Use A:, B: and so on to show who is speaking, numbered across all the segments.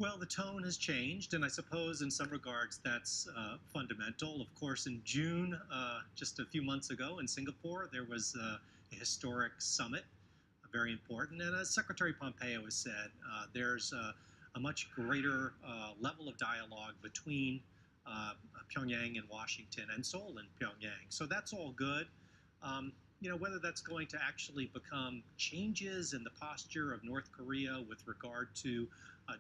A: Well, the tone has changed, and I suppose in some regards that's fundamental. Of course, in June, just a few months ago in Singapore, there was a historic summit, very important. And as Secretary Pompeo has said, there's a much greater level of dialogue between Pyongyang and Washington and Seoul and Pyongyang. So that's all good. Whether that's going to actually become changes in the posture of North Korea with regard to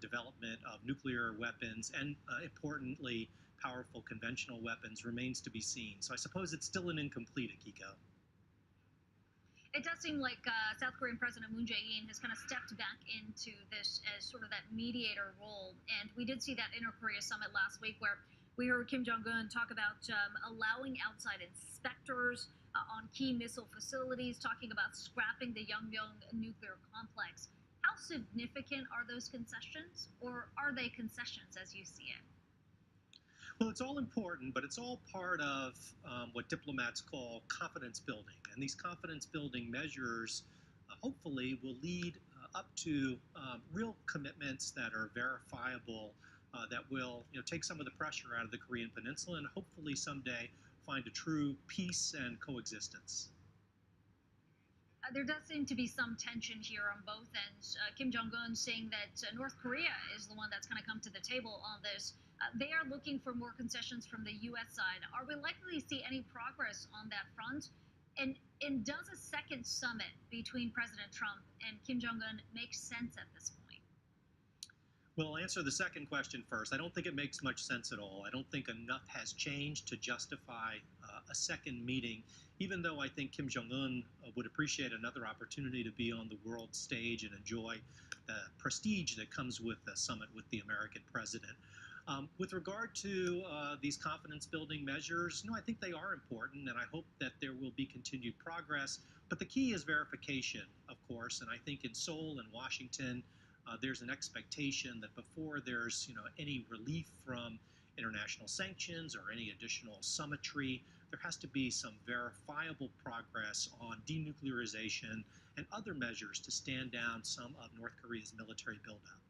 A: development of nuclear weapons and, importantly, powerful conventional weapons remains to be seen. So I suppose it's still an incomplete, Akiko.
B: It does seem like South Korean President Moon Jae-in has kind of stepped back into this as sort of that mediator role. And we did see that Inter-Korea summit last week where we heard Kim Jong-un talk about allowing outside inspectors on key missile facilities, talking about scrapping the Yongbyon nuclear complex. How significant are those concessions, or are they concessions as you see it?
A: Well, it's all important, but it's all part of what diplomats call confidence building. And these confidence building measures hopefully will lead up to real commitments that are verifiable, that will take some of the pressure out of the Korean Peninsula and hopefully someday find a true peace and coexistence.
B: There does seem to be some tension here on both ends. Kim Jong-un saying that North Korea is the one that's going to come to the table on this. They are looking for more concessions from the U.S. side. Are we likely to see any progress on that front? And does a second summit between President Trump and Kim Jong-un make sense at this point?
A: Well, I'll answer the second question first. I don't think it makes much sense at all. I don't think enough has changed to justify a second meeting, even though I think Kim Jong-un would appreciate another opportunity to be on the world stage and enjoy the prestige that comes with a summit with the American president. With regard to these confidence-building measures, no, I think they are important, and I hope that there will be continued progress. But the key is verification, of course, and I think in Seoul and Washington, there's an expectation that before there's any relief from international sanctions or any additional summitry, there has to be some verifiable progress on denuclearization and other measures to stand down some of North Korea's military buildup.